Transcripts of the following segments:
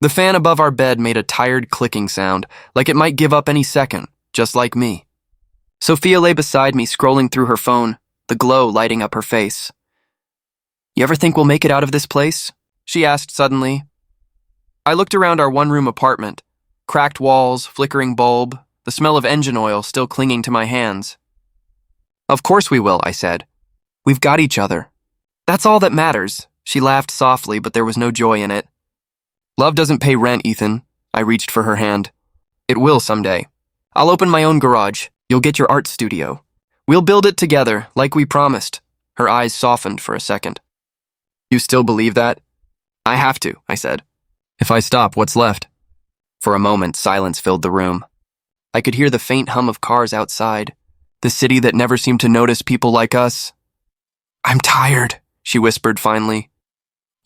The fan above our bed made a tired clicking sound, like it might give up any second, just like me. Sophia lay beside me, scrolling through her phone, the glow lighting up her face. "You ever think we'll make it out of this place?" she asked suddenly. I looked around our one-room apartment. Cracked walls, flickering bulb, the smell of engine oil still clinging to my hands. "Of course we will," I said. "We've got each other. That's all that matters." She laughed softly, but there was no joy in it. "Love doesn't pay rent, Ethan." I reached for her hand. "It will someday. I'll open my own garage. You'll get your art studio. We'll build it together, like we promised." Her eyes softened for a second. "You still believe that?" "I have to," I said. "If I stop, what's left?" For a moment, silence filled the room. I could hear the faint hum of cars outside, the city that never seemed to notice people like us. "I'm tired," she whispered finally.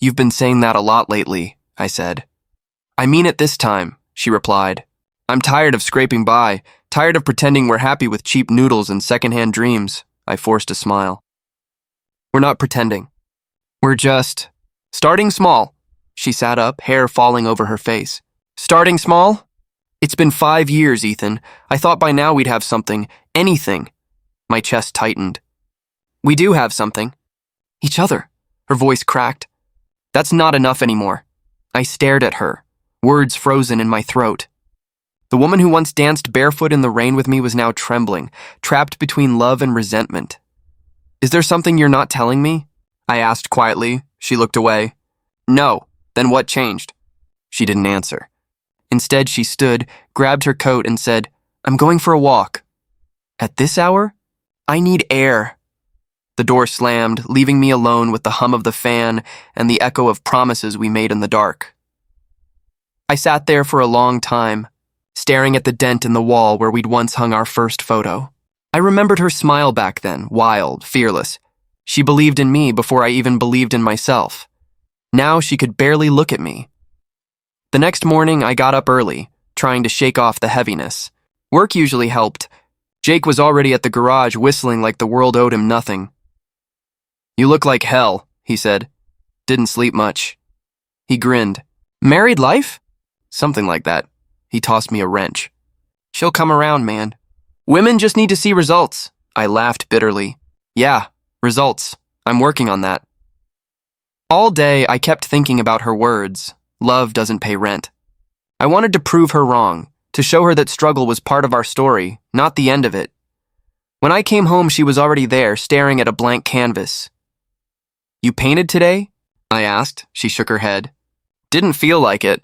"You've been saying that a lot lately," I said. "I mean it this time," she replied. "I'm tired of scraping by, tired of pretending we're happy with cheap noodles and secondhand dreams." I forced a smile. "We're not pretending. We're just starting small." She sat up, hair falling over her face. "Starting small? It's been 5 years, Ethan. I thought by now we'd have something, anything." My chest tightened. "We do have something. Each other." Her voice cracked. "That's not enough anymore." I stared at her, words frozen in my throat. The woman who once danced barefoot in the rain with me was now trembling, trapped between love and resentment. "Is there something you're not telling me?" I asked quietly. She looked away. "No. Then what changed?" She didn't answer. Instead, she stood, grabbed her coat, and said, "I'm going for a walk." "At this hour? I need air." The door slammed, leaving me alone with the hum of the fan and the echo of promises we made in the dark. I sat there for a long time, staring at the dent in the wall where we'd once hung our first photo. I remembered her smile back then, wild, fearless. She believed in me before I even believed in myself. Now she could barely look at me. The next morning, I got up early, trying to shake off the heaviness. Work usually helped. Jake was already at the garage whistling like the world owed him nothing. "You look like hell," he said. "Didn't sleep much." He grinned. "Married life?" "Something like that." He tossed me a wrench. "She'll come around, man. Women just need to see results." I laughed bitterly. "Yeah, results. I'm working on that." All day, I kept thinking about her words. Love doesn't pay rent. I wanted to prove her wrong, to show her that struggle was part of our story, not the end of it. When I came home, she was already there, staring at a blank canvas. "You painted today?" I asked. She shook her head. "Didn't feel like it."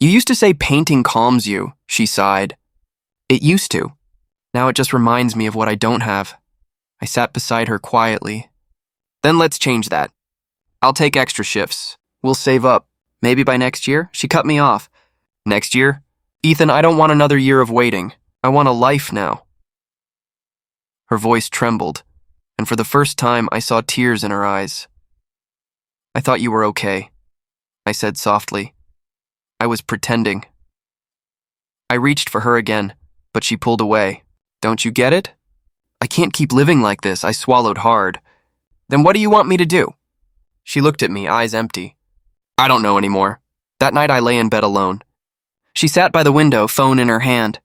"You used to say painting calms you," she sighed. "It used to. Now it just reminds me of what I don't have." I sat beside her quietly. "Then let's change that. I'll take extra shifts. We'll save up. Maybe by next year?" She cut me off. "Next year? Ethan, I don't want another year of waiting. I want a life now." Her voice trembled, and for the first time I saw tears in her eyes. "I thought you were okay," I said softly. "I was pretending." I reached for her again, but she pulled away. "Don't you get it? I can't keep living like this." I swallowed hard. "Then what do you want me to do?" She looked at me, eyes empty. "I don't know anymore." That night I lay in bed alone. She sat by the window, phone in her hand.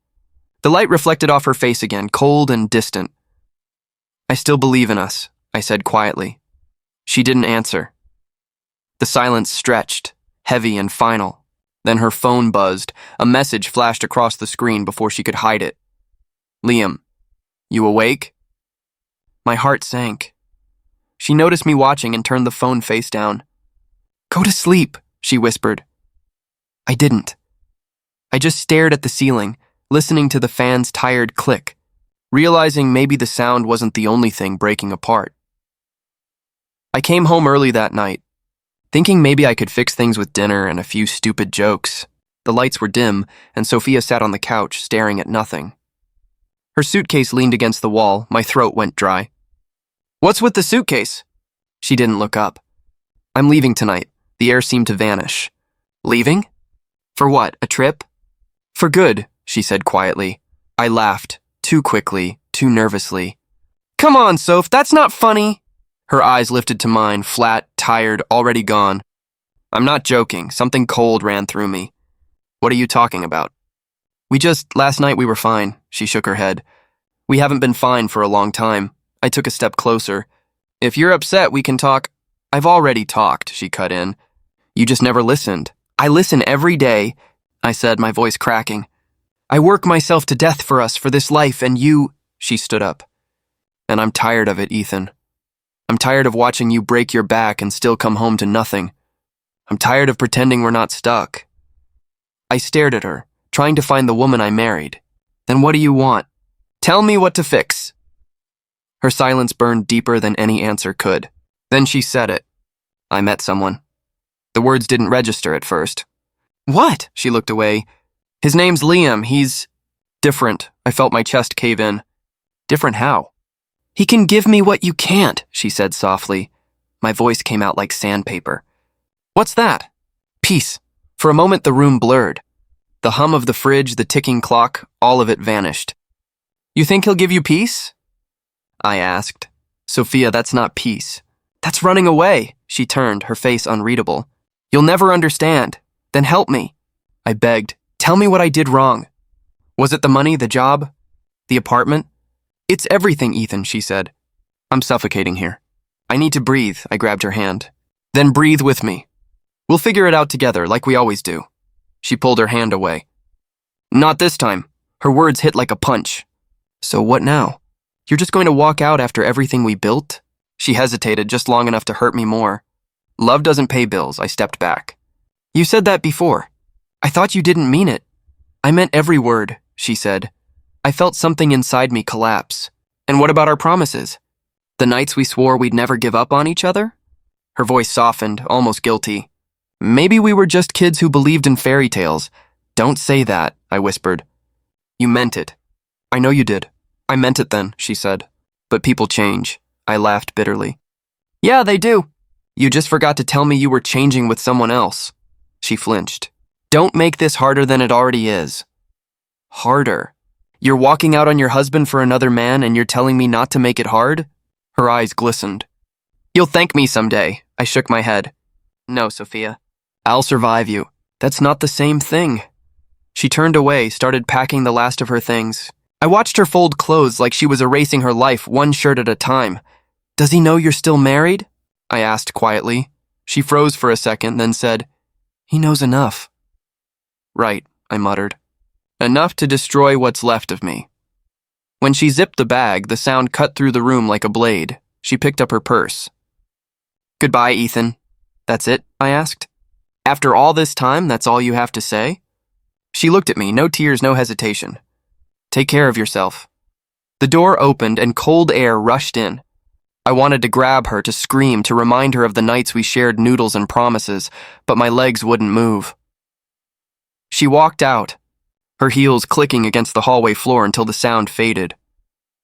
The light reflected off her face again, cold and distant. "I still believe in us," I said quietly. She didn't answer. The silence stretched, heavy and final. Then her phone buzzed. A message flashed across the screen before she could hide it. "Liam, you awake?" My heart sank. She noticed me watching and turned the phone face down. "Go to sleep," she whispered. I didn't. I just stared at the ceiling, listening to the fan's tired click, realizing maybe the sound wasn't the only thing breaking apart. I came home early that night, thinking maybe I could fix things with dinner and a few stupid jokes. The lights were dim, and Sophia sat on the couch, staring at nothing. Her suitcase leaned against the wall. My throat went dry. "What's with the suitcase?" She didn't look up. "I'm leaving tonight." The air seemed to vanish. "Leaving? For what, a trip?" "For good," she said quietly. I laughed, too quickly, too nervously. "Come on, Soph, that's not funny." Her eyes lifted to mine, flat, tired, already gone. I'm not joking. Something cold ran through me. What are you talking about? Last night we were fine. She shook her head. We haven't been fine for a long time. I took a step closer. If you're upset, we can talk. I've already talked, she cut in. You just never listened. I listen every day, I said, my voice cracking. I work myself to death for us, for this life, and you, she stood up. And I'm tired of it, Ethan. I'm tired of watching you break your back and still come home to nothing. I'm tired of pretending we're not stuck. I stared at her, trying to find the woman I married. Then what do you want? Tell me what to fix. Her silence burned deeper than any answer could. Then she said it. I met someone. The words didn't register at first. What? She looked away. His name's Liam. He's different. I felt my chest cave in. Different how? He can give me what you can't, she said softly. My voice came out like sandpaper. What's that? Peace. For a moment the room blurred. The hum of the fridge, the ticking clock, all of it vanished. You think he'll give you peace? I asked. Sophia, that's not peace. That's running away. She turned, her face unreadable. You'll never understand. Then help me. I begged. Tell me what I did wrong. Was it the money, the job, the apartment? It's everything, Ethan, she said. I'm suffocating here. I need to breathe, I grabbed her hand. Then breathe with me. We'll figure it out together, like we always do. She pulled her hand away. Not this time. Her words hit like a punch. So what now? You're just going to walk out after everything we built? She hesitated just long enough to hurt me more. Love doesn't pay bills, I stepped back. You said that before. I thought you didn't mean it. I meant every word, she said. I felt something inside me collapse. And what about our promises? The nights we swore we'd never give up on each other? Her voice softened, almost guilty. Maybe we were just kids who believed in fairy tales. Don't say that, I whispered. You meant it. I know you did. I meant it then, she said. But people change. I laughed bitterly. Yeah, they do. You just forgot to tell me you were changing with someone else. She flinched. Don't make this harder than it already is. Harder? You're walking out on your husband for another man and you're telling me not to make it hard? Her eyes glistened. You'll thank me someday. I shook my head. No, Sophia. I'll survive you. That's not the same thing. She turned away, started packing the last of her things. I watched her fold clothes like she was erasing her life one shirt at a time. Does he know you're still married? I asked quietly. She froze for a second, then said, He knows enough. Right, I muttered. Enough to destroy what's left of me. When she zipped the bag, the sound cut through the room like a blade. She picked up her purse. Goodbye, Ethan. That's it? I asked. After all this time, that's all you have to say? She looked at me, no tears, no hesitation. Take care of yourself. The door opened and cold air rushed in. I wanted to grab her, to scream, to remind her of the nights we shared noodles and promises, but my legs wouldn't move. She walked out, her heels clicking against the hallway floor until the sound faded.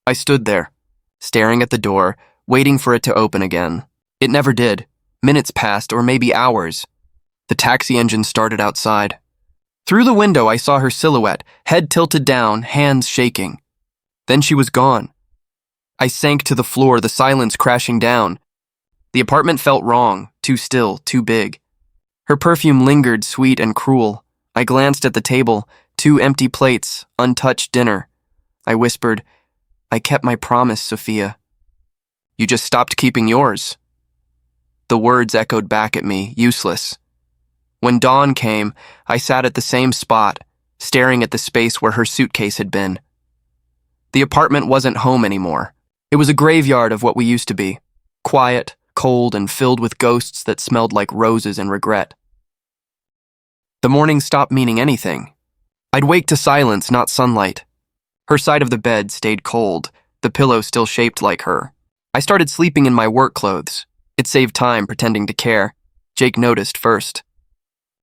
I stood there, staring at the door, waiting for it to open again. It never did. Minutes passed, or maybe hours. The taxi engine started outside. Through the window, I saw her silhouette, head tilted down, hands shaking. Then she was gone. I sank to the floor, the silence crashing down. The apartment felt wrong, too still, too big. Her perfume lingered, sweet and cruel. I glanced at the table, 2 empty plates, untouched dinner. I whispered, I kept my promise, Sophia. You just stopped keeping yours. The words echoed back at me, useless. When dawn came, I sat at the same spot, staring at the space where her suitcase had been. The apartment wasn't home anymore. It was a graveyard of what we used to be, quiet, cold, and filled with ghosts that smelled like roses and regret. The morning stopped meaning anything. I'd wake to silence, not sunlight. Her side of the bed stayed cold, the pillow still shaped like her. I started sleeping in my work clothes. It saved time pretending to care. Jake noticed first.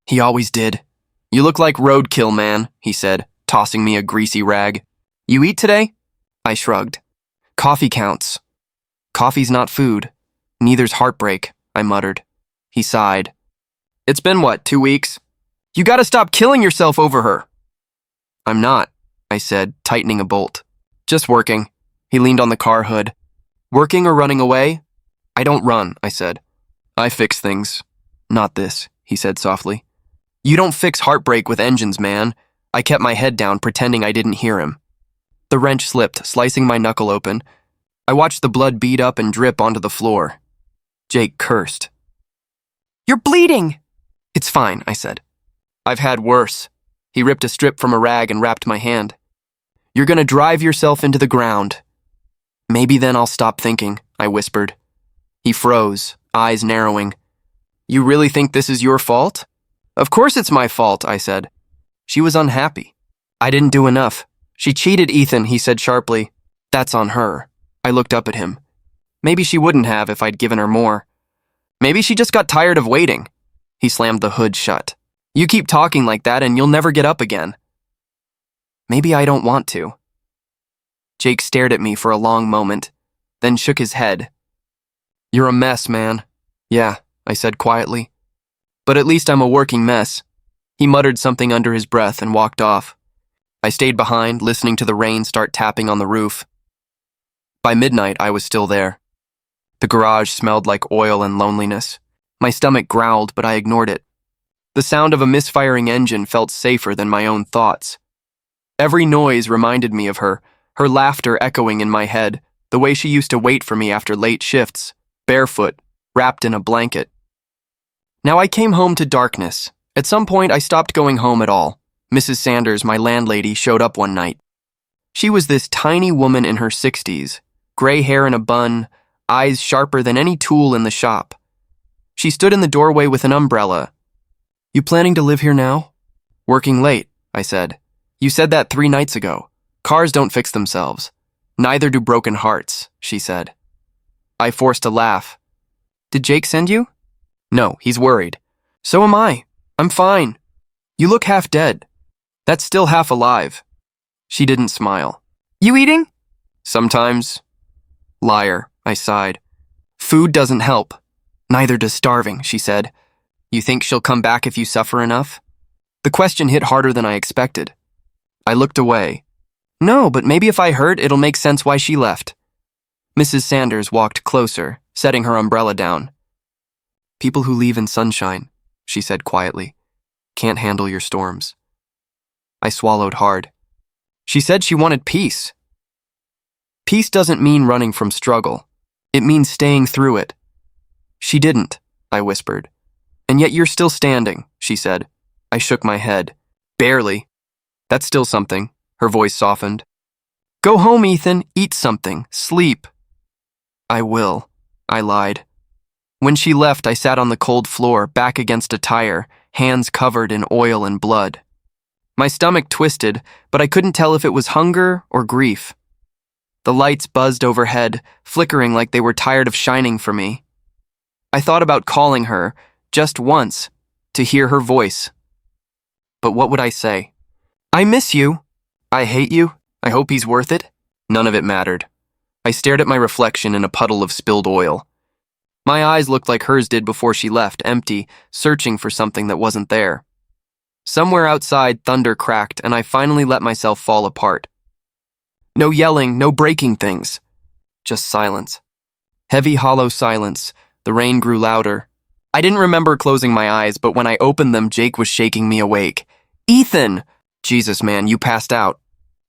He always did. You look like roadkill, man, he said, tossing me a greasy rag. You eat today? I shrugged. Coffee counts. Coffee's not food. Neither's heartbreak, I muttered. He sighed. It's been what, 2 weeks? You gotta stop killing yourself over her. I'm not, I said, tightening a bolt. Just working. He leaned on the car hood. Working or running away? I don't run, I said. I fix things. Not this, he said softly. You don't fix heartbreak with engines, man. I kept my head down, pretending I didn't hear him. The wrench slipped, slicing my knuckle open. I watched the blood bead up and drip onto the floor. Jake cursed. You're bleeding! It's fine, I said. I've had worse. He ripped a strip from a rag and wrapped my hand. You're gonna drive yourself into the ground. Maybe then I'll stop thinking, I whispered. He froze, eyes narrowing. You really think this is your fault? Of course it's my fault, I said. She was unhappy. I didn't do enough. She cheated Ethan, he said sharply. That's on her. I looked up at him. Maybe she wouldn't have if I'd given her more. Maybe she just got tired of waiting. He slammed the hood shut. You keep talking like that and you'll never get up again. Maybe I don't want to. Jake stared at me for a long moment, then shook his head. You're a mess, man. Yeah, I said quietly. But at least I'm a working mess. He muttered something under his breath and walked off. I stayed behind, listening to the rain start tapping on the roof. By midnight, I was still there. The garage smelled like oil and loneliness. My stomach growled, but I ignored it. The sound of a misfiring engine felt safer than my own thoughts. Every noise reminded me of her laughter echoing in my head, the way she used to wait for me after late shifts, barefoot, wrapped in a blanket. Now I came home to darkness. At some point, I stopped going home at all. Mrs. Sanders, my landlady, showed up one night. She was this tiny woman in her 60s, gray hair in a bun, eyes sharper than any tool in the shop. She stood in the doorway with an umbrella. You planning to live here now? Working late, I said. You said that 3 nights ago. Cars don't fix themselves. Neither do broken hearts, she said. I forced a laugh. Did Jake send you? No, he's worried. So am I. I'm fine. You look half dead. That's still half alive. She didn't smile. You eating? Sometimes. Liar, I sighed. Food doesn't help. Neither does starving, she said. You think she'll come back if you suffer enough? The question hit harder than I expected. I looked away. No, but maybe if I hurt, it'll make sense why she left. Mrs. Sanders walked closer, setting her umbrella down. People who leave in sunshine, she said quietly, can't handle your storms. I swallowed hard. She said she wanted peace. Peace doesn't mean running from struggle. It means staying through it. She didn't, I whispered. And yet you're still standing, she said. I shook my head. Barely. That's still something. Her voice softened. Go home, Ethan. Eat something. Sleep. I will, I lied. When she left, I sat on the cold floor, back against a tire, hands covered in oil and blood. My stomach twisted, but I couldn't tell if it was hunger or grief. The lights buzzed overhead, flickering like they were tired of shining for me. I thought about calling her, just once, to hear her voice. But what would I say? I miss you. I hate you. I hope he's worth it. None of it mattered. I stared at my reflection in a puddle of spilled oil. My eyes looked like hers did before she left, empty, searching for something that wasn't there. Somewhere outside, thunder cracked, and I finally let myself fall apart. No yelling, no breaking things. Just silence. Heavy, hollow silence. The rain grew louder. I didn't remember closing my eyes, but when I opened them, Jake was shaking me awake. Ethan! Jesus, man, you passed out.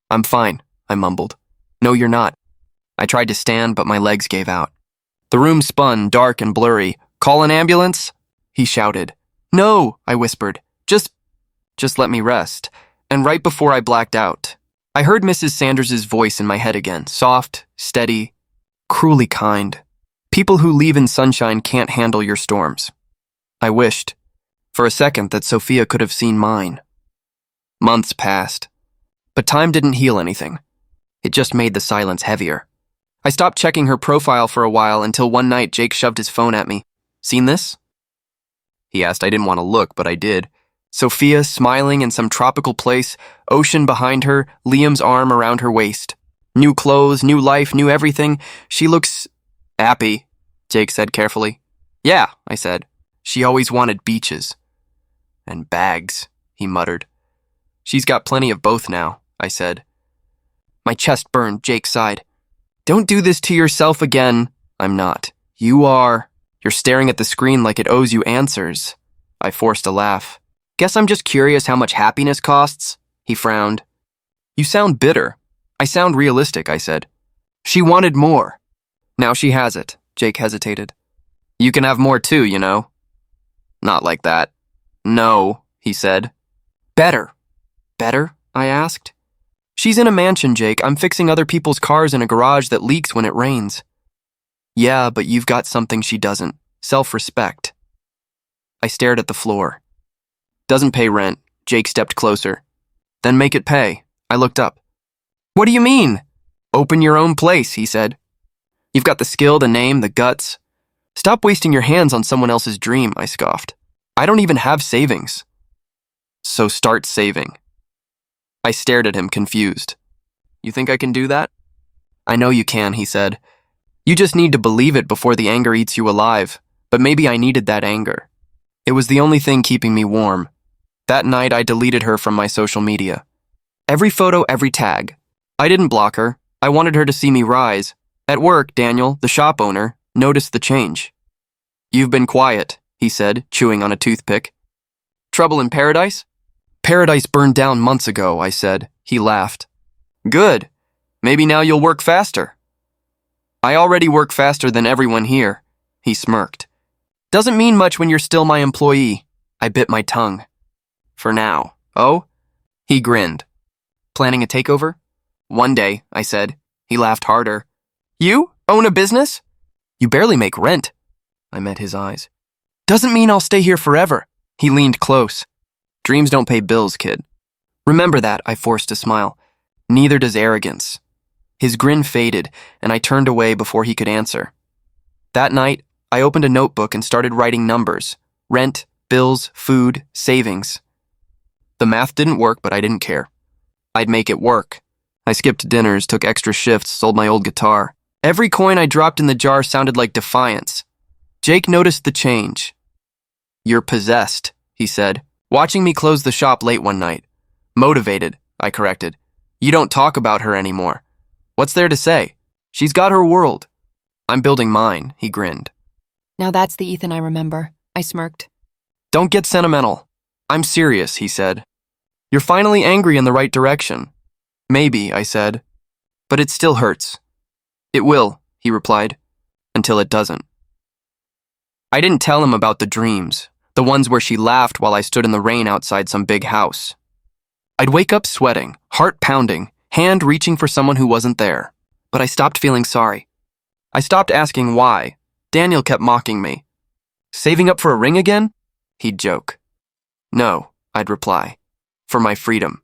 I'm fine, I mumbled. No, you're not. I tried to stand, but my legs gave out. The room spun, dark and blurry. Call an ambulance? He shouted. No, I whispered. Just let me rest. And right before I blacked out, I heard Mrs. Sanders' voice in my head again, soft, steady, cruelly kind. People who leave in sunshine can't handle your storms. I wished, for a second, that Sophia could have seen mine. Months passed, but time didn't heal anything. It just made the silence heavier. I stopped checking her profile for a while until one night Jake shoved his phone at me. Seen this? He asked. I didn't want to look, but I did. Sophia smiling in some tropical place, ocean behind her, Liam's arm around her waist. New clothes, new life, new everything. She looks happy, Jake said carefully. Yeah, I said. She always wanted beaches. And bags, he muttered. She's got plenty of both now, I said. My chest burned, Jake sighed. Don't do this to yourself again. I'm not. You are. You're staring at the screen like it owes you answers. I forced a laugh. Guess I'm just curious how much happiness costs, he frowned. You sound bitter. I sound realistic, I said. She wanted more. Now she has it, Jake hesitated. You can have more too, you know. Not like that. No, he said. Better. Better? I asked. She's in a mansion, Jake. I'm fixing other people's cars in a garage that leaks when it rains. Yeah, but you've got something she doesn't. Self-respect. I stared at the floor. Doesn't pay rent. Jake stepped closer. Then make it pay. I looked up. What do you mean? Open your own place, he said. You've got the skill, the name, the guts. Stop wasting your hands on someone else's dream, I scoffed. I don't even have savings. So start saving. I stared at him, confused. You think I can do that? I know you can, he said. You just need to believe it before the anger eats you alive. But maybe I needed that anger. It was the only thing keeping me warm. That night, I deleted her from my social media. Every photo, every tag. I didn't block her. I wanted her to see me rise. At work, Daniel, the shop owner, noticed the change. You've been quiet, he said, chewing on a toothpick. Trouble in paradise? Paradise burned down months ago, I said. He laughed. Good. Maybe now you'll work faster. I already work faster than everyone here, he smirked. Doesn't mean much when you're still my employee. I bit my tongue. For now. Oh? He grinned. Planning a takeover? One day, I said. He laughed harder. You? Own a business? You barely make rent. I met his eyes. Doesn't mean I'll stay here forever. He leaned close. Dreams don't pay bills, kid. Remember that, I forced a smile. Neither does arrogance. His grin faded, and I turned away before he could answer. That night, I opened a notebook and started writing numbers. Rent, bills, food, savings. The math didn't work, but I didn't care. I'd make it work. I skipped dinners, took extra shifts, sold my old guitar. Every coin I dropped in the jar sounded like defiance. Jake noticed the change. You're possessed, he said, watching me close the shop late one night. Motivated, I corrected. You don't talk about her anymore. What's there to say? She's got her world. I'm building mine, he grinned. Now that's the Ethan I remember, I smirked. Don't get sentimental. I'm serious, he said. You're finally angry in the right direction. Maybe, I said. But it still hurts. It will, he replied, until it doesn't. I didn't tell him about the dreams, the ones where she laughed while I stood in the rain outside some big house. I'd wake up sweating, heart pounding, hand reaching for someone who wasn't there. But I stopped feeling sorry. I stopped asking why. Daniel kept mocking me. Saving up for a ring again? He'd joke. No, I'd reply. For my freedom.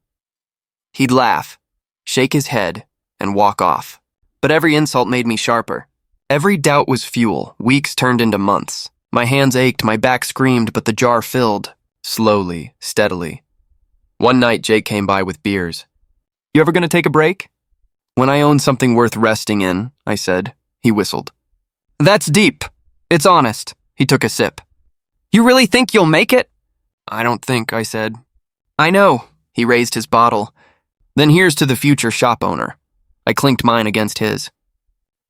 He'd laugh, shake his head, and walk off. But every insult made me sharper. Every doubt was fuel. Weeks turned into months. My hands ached, my back screamed, but the jar filled. Slowly, steadily. One night, Jake came by with beers. You ever gonna take a break? When I own something worth resting in, I said. He whistled. That's deep. It's honest. He took a sip. You really think you'll make it? I don't think, I said. I know. He raised his bottle. Then here's to the future shop owner. I clinked mine against his.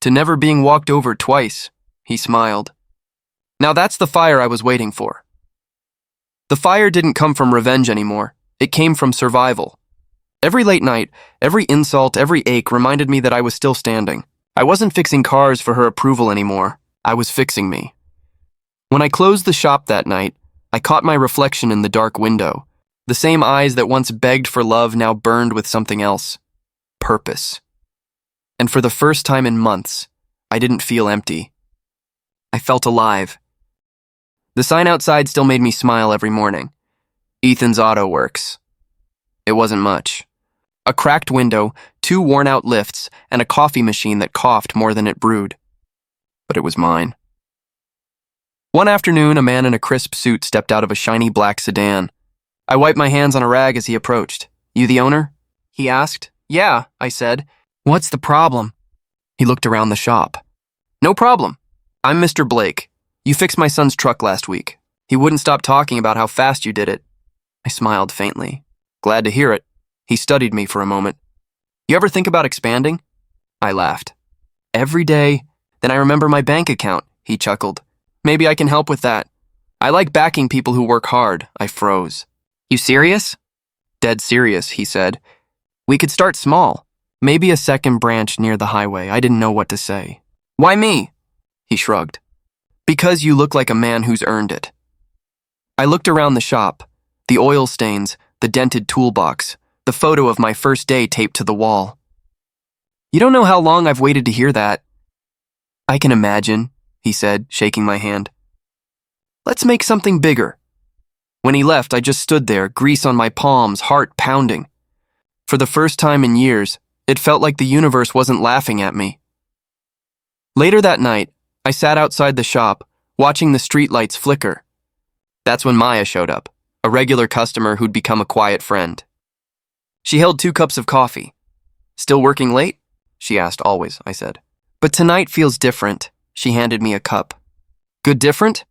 To never being walked over twice, he smiled. Now that's the fire I was waiting for. The fire didn't come from revenge anymore. It came from survival. Every late night, every insult, every ache reminded me that I was still standing. I wasn't fixing cars for her approval anymore. I was fixing me. When I closed the shop that night, I caught my reflection in the dark window. The same eyes that once begged for love now burned with something else. Purpose. And for the first time in months, I didn't feel empty. I felt alive. The sign outside still made me smile every morning. Ethan's Auto Works. It wasn't much. A cracked window, 2 worn-out lifts, and a coffee machine that coughed more than it brewed. But it was mine. One afternoon, a man in a crisp suit stepped out of a shiny black sedan. I wiped my hands on a rag as he approached. You the owner? He asked. Yeah, I said. What's the problem? He looked around the shop. No problem. I'm Mr. Blake. You fixed my son's truck last week. He wouldn't stop talking about how fast you did it. I smiled faintly. Glad to hear it. He studied me for a moment. You ever think about expanding? I laughed. Every day. Then I remember my bank account, he chuckled. Maybe I can help with that. I like backing people who work hard. I froze. You serious? Dead serious, he said. We could start small. Maybe a second branch near the highway. I didn't know what to say. Why me? He shrugged. Because you look like a man who's earned it. I looked around the shop. The oil stains, the dented toolbox, the photo of my first day taped to the wall. You don't know how long I've waited to hear that. I can imagine, he said, shaking my hand. Let's make something bigger. When he left, I just stood there, grease on my palms, heart pounding. For the first time in years, it felt like the universe wasn't laughing at me. Later that night, I sat outside the shop, watching the streetlights flicker. That's when Maya showed up, a regular customer who'd become a quiet friend. She held 2 cups of coffee. Still working late? She asked. Always, I said. But tonight feels different. She handed me a cup. Good different?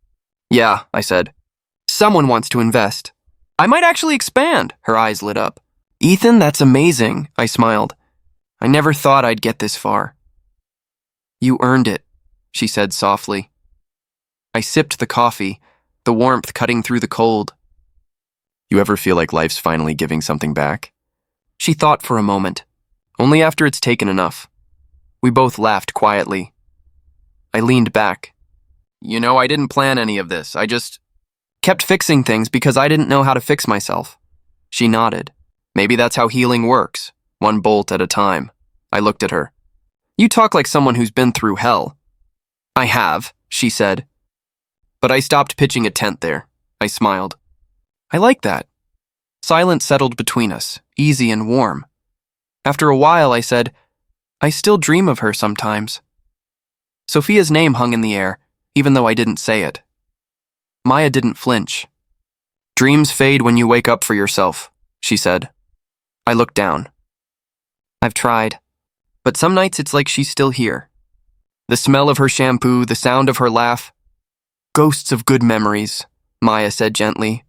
Yeah, I said. Someone wants to invest. I might actually expand. Her eyes lit up. Ethan, that's amazing, I smiled. I never thought I'd get this far. You earned it, she said softly. I sipped the coffee, the warmth cutting through the cold. You ever feel like life's finally giving something back? She thought for a moment. Only after it's taken enough. We both laughed quietly. I leaned back. You know, I didn't plan any of this. I just kept fixing things because I didn't know how to fix myself. She nodded. Maybe that's how healing works, one bolt at a time. I looked at her. You talk like someone who's been through hell. I have, she said. But I stopped pitching a tent there. I smiled. I like that. Silence settled between us, easy and warm. After a while, I said, I still dream of her sometimes. Sophia's name hung in the air, even though I didn't say it. Maya didn't flinch. Dreams fade when you wake up for yourself, she said. I looked down. I've tried, but some nights it's like she's still here. The smell of her shampoo, the sound of her laugh. Ghosts of good memories, Maya said gently.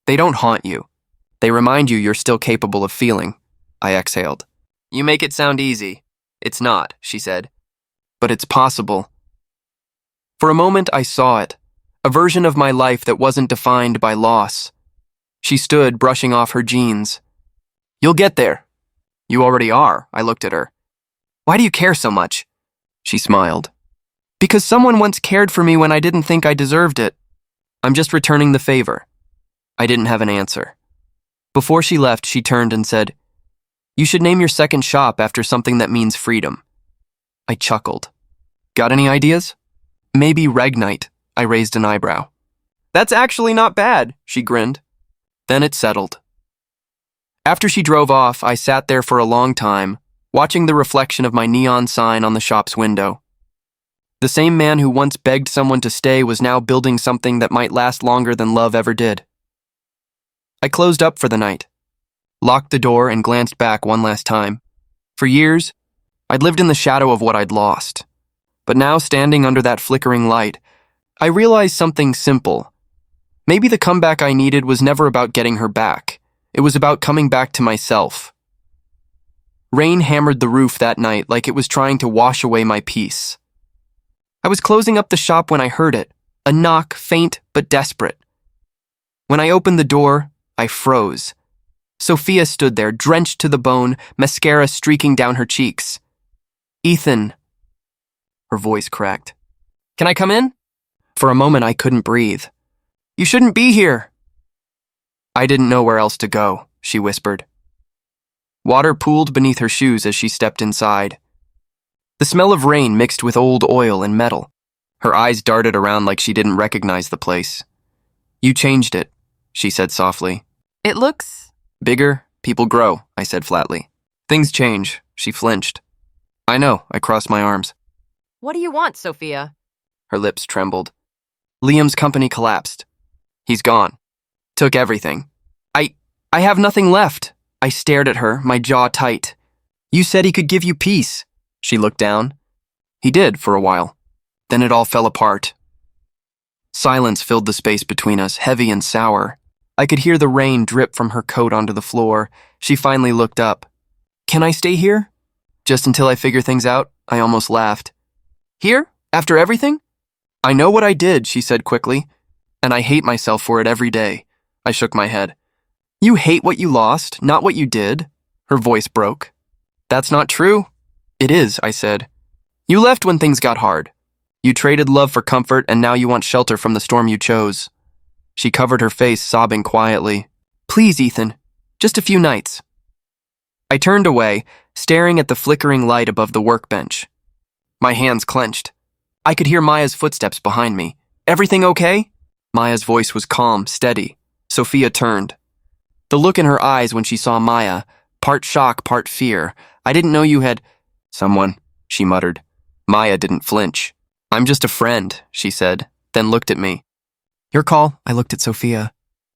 They don't haunt you. They remind you you're still capable of feeling. I exhaled. You make it sound easy. It's not, she said. But it's possible. For a moment I saw it, a version of my life that wasn't defined by loss. She stood, brushing off her jeans. You'll get there. You already are, I looked at her. Why do you care so much? She smiled. Because someone once cared for me when I didn't think I deserved it. I'm just returning the favor. I didn't have an answer. Before she left, she turned and said, You should name your second shop after something that means freedom. I chuckled. Got any ideas? Maybe Regnite, I raised an eyebrow. That's actually not bad, she grinned. Then it settled. After she drove off, I sat there for a long time, watching the reflection of my neon sign on the shop's window. The same man who once begged someone to stay was now building something that might last longer than love ever did. I closed up for the night, locked the door, and glanced back one last time. For years, I'd lived in the shadow of what I'd lost. But now, standing under that flickering light, I realized something simple. Maybe the comeback I needed was never about getting her back. It was about coming back to myself. Rain hammered the roof that night like it was trying to wash away my peace. I was closing up the shop when I heard it, a knock, faint but desperate. When I opened the door, I froze. Sophia stood there, drenched to the bone, mascara streaking down her cheeks. Ethan. Her voice cracked. Can I come in? For a moment, I couldn't breathe. You shouldn't be here. I didn't know where else to go, she whispered. Water pooled beneath her shoes as she stepped inside. The smell of rain mixed with old oil and metal. Her eyes darted around like she didn't recognize the place. You changed it, she said softly. It looks... Bigger, people grow, I said flatly. Things change, she flinched. I know, I crossed my arms. What do you want, Sophia? Her lips trembled. Liam's company collapsed. He's gone. Took everything. I have nothing left. I stared at her, my jaw tight. You said he could give you peace. She looked down. He did for a while. Then it all fell apart. Silence filled the space between us, heavy and sour. I could hear the rain drip from her coat onto the floor. She finally looked up. Can I stay here? Just until I figure things out, I almost laughed. Here? After everything? I know what I did, she said quickly. And I hate myself for it every day. I shook my head. You hate what you lost, not what you did. Her voice broke. That's not true. It is, I said. You left when things got hard. You traded love for comfort, and now you want shelter from the storm you chose. She covered her face, sobbing quietly. Please, Ethan, just a few nights. I turned away, staring at the flickering light above the workbench. My hands clenched. I could hear Maya's footsteps behind me. Everything okay? Maya's voice was calm, steady. Sophia turned. The look in her eyes when she saw Maya, part shock, part fear. I didn't know you had... Someone, she muttered. Maya didn't flinch. I'm just a friend, she said, then looked at me. Your call, I looked at Sophia.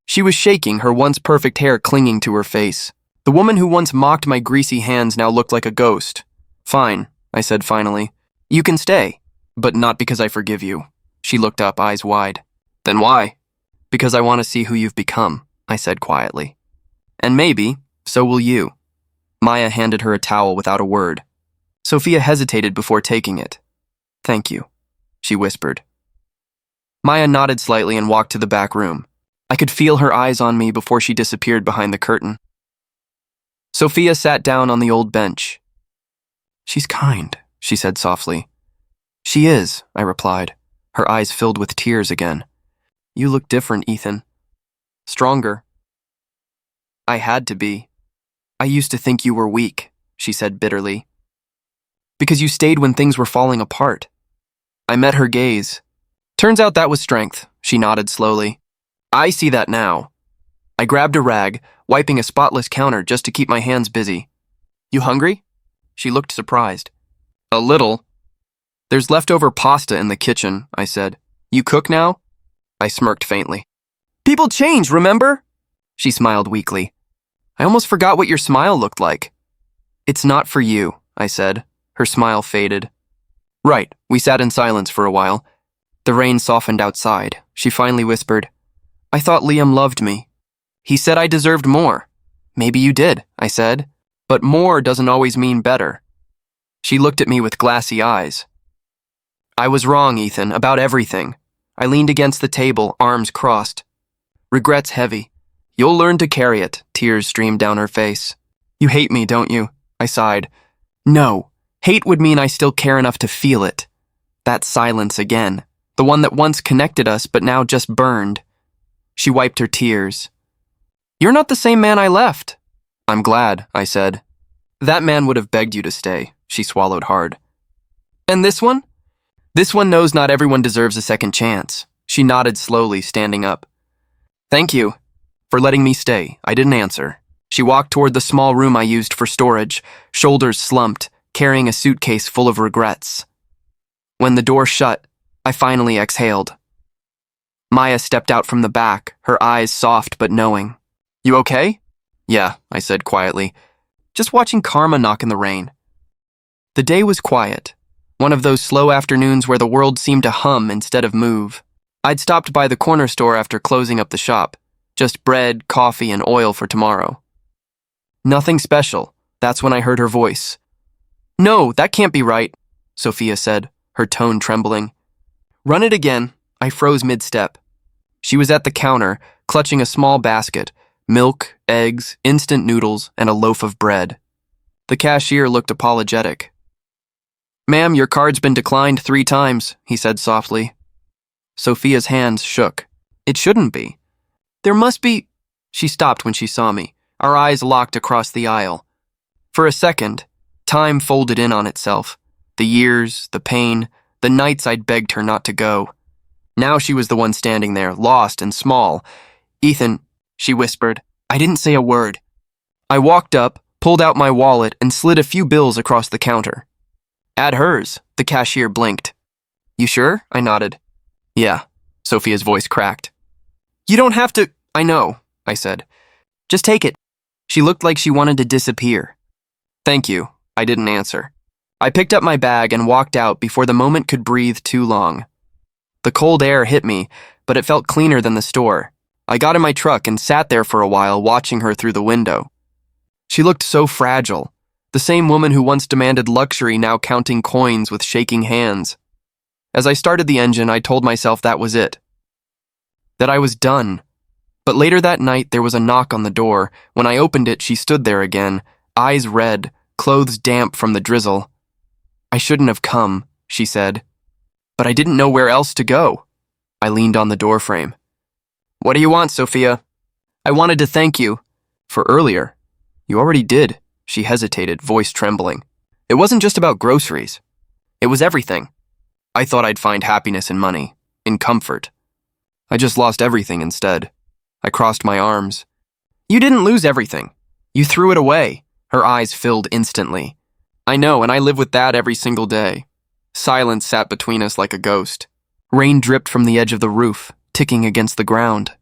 She was shaking, her once perfect hair clinging to her face. The woman who once mocked my greasy hands now looked like a ghost. Fine, I said finally. You can stay, but not because I forgive you. She looked up, eyes wide. Then why? Because I want to see who you've become, I said quietly. And maybe, so will you. Maya handed her a towel without a word. Sophia hesitated before taking it. Thank you, she whispered. Maya nodded slightly and walked to the back room. I could feel her eyes on me before she disappeared behind the curtain. Sophia sat down on the old bench. She's kind, she said softly. She is, I replied, her eyes filled with tears again. You look different, Ethan. Stronger. I had to be. I used to think you were weak, she said bitterly. Because you stayed when things were falling apart. I met her gaze. Turns out that was strength, she nodded slowly. I see that now. I grabbed a rag, wiping a spotless counter just to keep my hands busy. You hungry? She looked surprised. A little. There's leftover pasta in the kitchen, I said. You cook now? I smirked faintly. People change, remember? She smiled weakly. I almost forgot what your smile looked like. It's not for you, I said. Her smile faded. Right, we sat in silence for a while. The rain softened outside. She finally whispered, I thought Liam loved me. He said I deserved more. Maybe you did, I said. But more doesn't always mean better. She looked at me with glassy eyes. I was wrong, Ethan, about everything. I leaned against the table, arms crossed. Regret's heavy. You'll learn to carry it, tears streamed down her face. You hate me, don't you? I sighed. No, hate would mean I still care enough to feel it. That silence again, the one that once connected us but now just burned. She wiped her tears. You're not the same man I left. I'm glad, I said. That man would have begged you to stay, she swallowed hard. And this one? This one knows not everyone deserves a second chance. She nodded slowly, standing up. Thank you for letting me stay. I didn't answer. She walked toward the small room I used for storage, shoulders slumped, carrying a suitcase full of regrets. When the door shut, I finally exhaled. Maya stepped out from the back, her eyes soft but knowing. You okay? Yeah, I said quietly. Just watching karma knock in the rain. The day was quiet. One of those slow afternoons where the world seemed to hum instead of move. I'd stopped by the corner store after closing up the shop. Just bread, coffee, and oil for tomorrow. Nothing special. That's when I heard her voice. No, that can't be right, Sophia said, her tone trembling. Run it again. I froze mid-step. She was at the counter, clutching a small basket, milk, eggs, instant noodles, and a loaf of bread. The cashier looked apologetic. Ma'am, your card's been declined 3 times, he said softly. Sophia's hands shook. It shouldn't be. There must be... She stopped when she saw me, our eyes locked across the aisle. For a second, time folded in on itself. The years, the pain, the nights I'd begged her not to go. Now she was the one standing there, lost and small. Ethan, she whispered. I didn't say a word. I walked up, pulled out my wallet, and slid a few bills across the counter. Add hers, the cashier blinked. You sure? I nodded. Yeah, Sophia's voice cracked. You don't have to... I know, I said. Just take it. She looked like she wanted to disappear. Thank you, I didn't answer. I picked up my bag and walked out before the moment could breathe too long. The cold air hit me, but it felt cleaner than the store. I got in my truck and sat there for a while watching her through the window. She looked so fragile. The same woman who once demanded luxury now counting coins with shaking hands. As I started the engine, I told myself that was it. that I was done. But later that night, there was a knock on the door. When I opened it, she stood there again, eyes red, clothes damp from the drizzle. "I shouldn't have come," she said. "But I didn't know where else to go." I leaned on the doorframe. "What do you want, Sophia?" "I wanted to thank you for earlier." "You already did," she hesitated, voice trembling. "It wasn't just about groceries. It was everything. I thought I'd find happiness in money, in comfort. I just lost everything instead." I crossed my arms. "You didn't lose everything. You threw it away." Her eyes filled instantly. "I know, and I live with that every single day." Silence sat between us like a ghost. Rain dripped from the edge of the roof, ticking against the ground.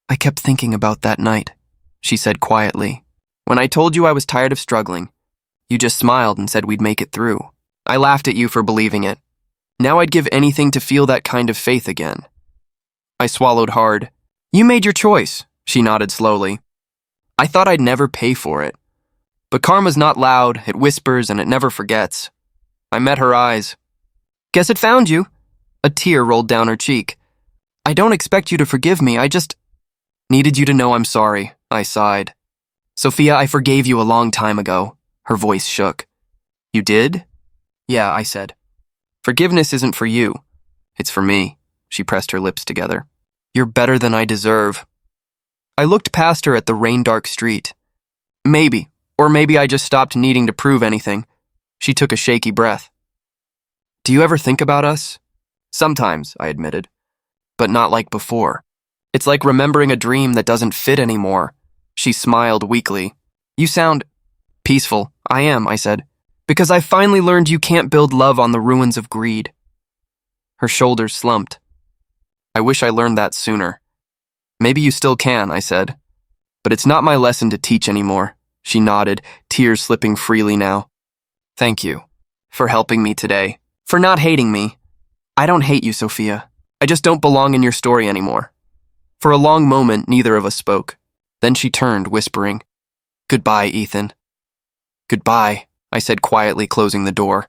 "I kept thinking about that night," she said quietly. "When I told you I was tired of struggling, you just smiled and said we'd make it through. I laughed at you for believing it. Now I'd give anything to feel that kind of faith again." I swallowed hard. "You made your choice," she nodded slowly. "I thought I'd never pay for it. But karma's not loud, it whispers and it never forgets." I met her eyes. "Guess it found you." A tear rolled down her cheek. "I don't expect you to forgive me, I just needed you to know I'm sorry," I sighed. "Sophia, I forgave you a long time ago." Her voice shook. "You did?" "Yeah," I said. "Forgiveness isn't for you. It's for me." She pressed her lips together. "You're better than I deserve." I looked past her at the rain-dark street. Maybe, or maybe I just stopped needing to prove anything. She took a shaky breath. "Do you ever think about us?" "Sometimes," I admitted. "But not like before. It's like remembering a dream that doesn't fit anymore." She smiled weakly. "You sound peaceful." "I am," I said. "Because I finally learned you can't build love on the ruins of greed." Her shoulders slumped. "I wish I learned that sooner." "Maybe you still can," I said. "But it's not my lesson to teach anymore." She nodded, tears slipping freely now. "Thank you for helping me today, for not hating me." "I don't hate you, Sophia. I just don't belong in your story anymore." For a long moment, neither of us spoke. Then she turned, whispering, "Goodbye, Ethan." "Goodbye," I said quietly, closing the door.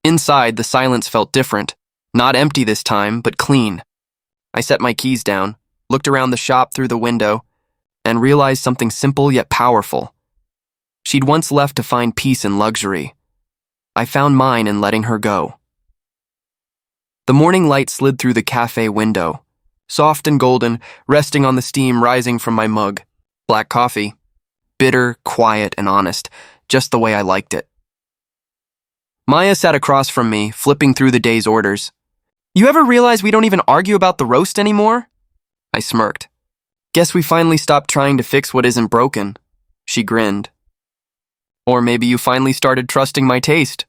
Inside, the silence felt different. Not empty this time, but clean. I set my keys down, looked around the shop through the window, and realized something simple yet powerful. She'd once left to find peace in luxury. I found mine in letting her go. The morning light slid through the cafe window, soft and golden, resting on the steam rising from my mug. Black coffee. Bitter, quiet, and honest, just the way I liked it. Maya sat across from me, flipping through the day's orders. "You ever realize we don't even argue about the roast anymore?" I smirked. "Guess we finally stopped trying to fix what isn't broken." She grinned. "Or maybe you finally started trusting my taste."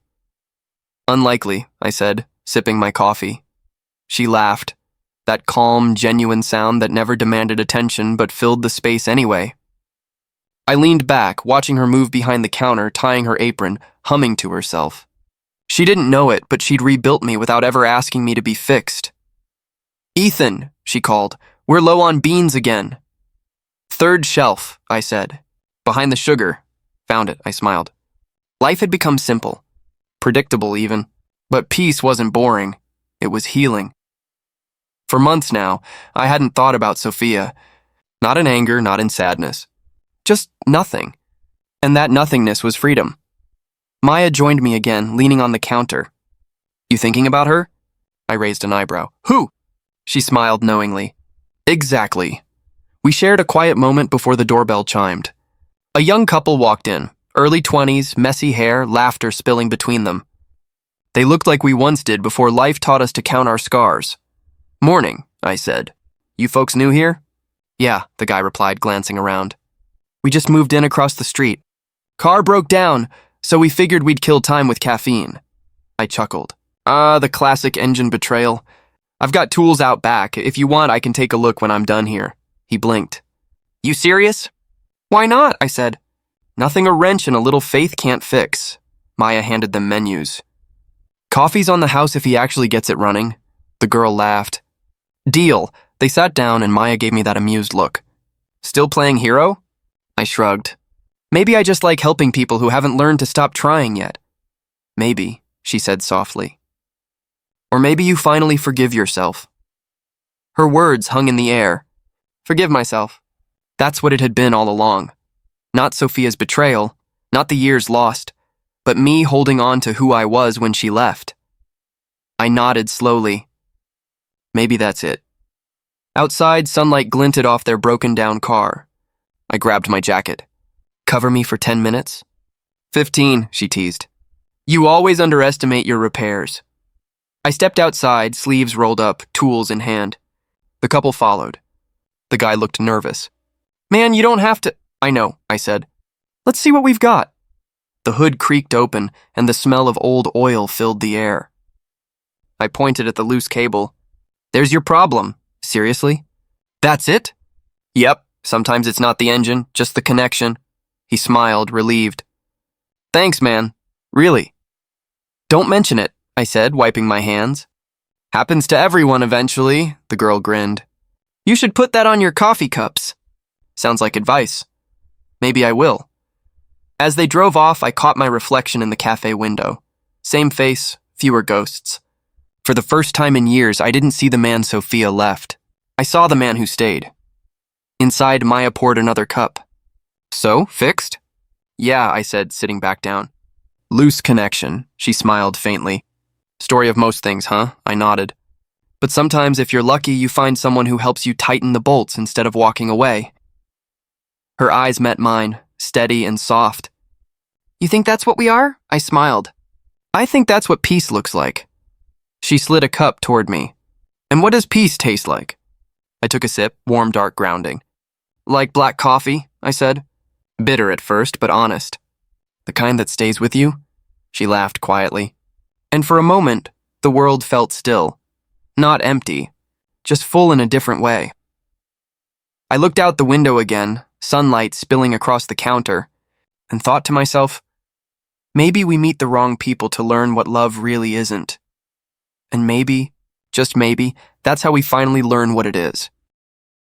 "Unlikely," I said, sipping my coffee. She laughed, that calm, genuine sound that never demanded attention but filled the space anyway. I leaned back, watching her move behind the counter, tying her apron, humming to herself. She didn't know it, but she'd rebuilt me without ever asking me to be fixed. "Ethan," she called, "we're low on beans again." "Third shelf," I said. "Behind the sugar." "Found it," I smiled. Life had become simple, predictable even, but peace wasn't boring. It was healing. For months now, I hadn't thought about Sophia. Not in anger, not in sadness. Just nothing. And that nothingness was freedom. Maya joined me again, leaning on the counter. "You thinking about her?" I raised an eyebrow. "Who?" She smiled knowingly. "Exactly." We shared a quiet moment before the doorbell chimed. A young couple walked in, early 20s, messy hair, laughter spilling between them. They looked like we once did before life taught us to count our scars. "Morning," I said. "You folks new here?" "Yeah," the guy replied, glancing around. "We just moved in across the street. Car broke down, so we figured we'd kill time with caffeine." I chuckled. The classic engine betrayal. "I've got tools out back. If you want, I can take a look when I'm done here." He blinked. "You serious?" "Why not?" I said. "Nothing a wrench and a little faith can't fix." Maya handed them menus. "Coffee's on the house if he actually gets it running." The girl laughed. "Deal." They sat down and Maya gave me that amused look. "Still playing hero?" I shrugged. "Maybe I just like helping people who haven't learned to stop trying yet." "Maybe," she said softly. "Or maybe you finally forgive yourself." Her words hung in the air. Forgive myself. That's what it had been all along. Not Sophia's betrayal, not the years lost, but me holding on to who I was when she left. I nodded slowly. Maybe that's it. Outside, sunlight glinted off their broken-down car. I grabbed my jacket. Cover me for 10 minutes? 15, she teased. You always underestimate your repairs. I stepped outside, sleeves rolled up, tools in hand. The couple followed. The guy looked nervous. Man, you don't have to... I know, I said. Let's see what we've got. The hood creaked open, and the smell of old oil filled the air. I pointed at the loose cable. There's your problem. Seriously? That's it? Yep, sometimes it's not the engine, just the connection. He smiled, relieved. Thanks, man. Really. Don't mention it, I said, wiping my hands. Happens to everyone eventually, the girl grinned. You should put that on your coffee cups. Sounds like advice. Maybe I will. As they drove off, I caught my reflection in the cafe window. Same face, fewer ghosts. For the first time in years, I didn't see the man Sophia left. I saw the man who stayed. Inside, Maya poured another cup. So, fixed? Yeah, I said, sitting back down. Loose connection, she smiled faintly. Story of most things, huh? I nodded. But sometimes, if you're lucky, you find someone who helps you tighten the bolts instead of walking away. Her eyes met mine, steady and soft. You think that's what we are? I smiled. I think that's what peace looks like. She slid a cup toward me. And what does peace taste like? I took a sip, warm, dark, grounding. Like black coffee, I said. Bitter at first, but honest. The kind that stays with you? She laughed quietly. And for a moment, the world felt still. Not empty, just full in a different way. I looked out the window again, sunlight spilling across the counter, and thought to myself, maybe we meet the wrong people to learn what love really isn't. And maybe, just maybe, that's how we finally learn what it is.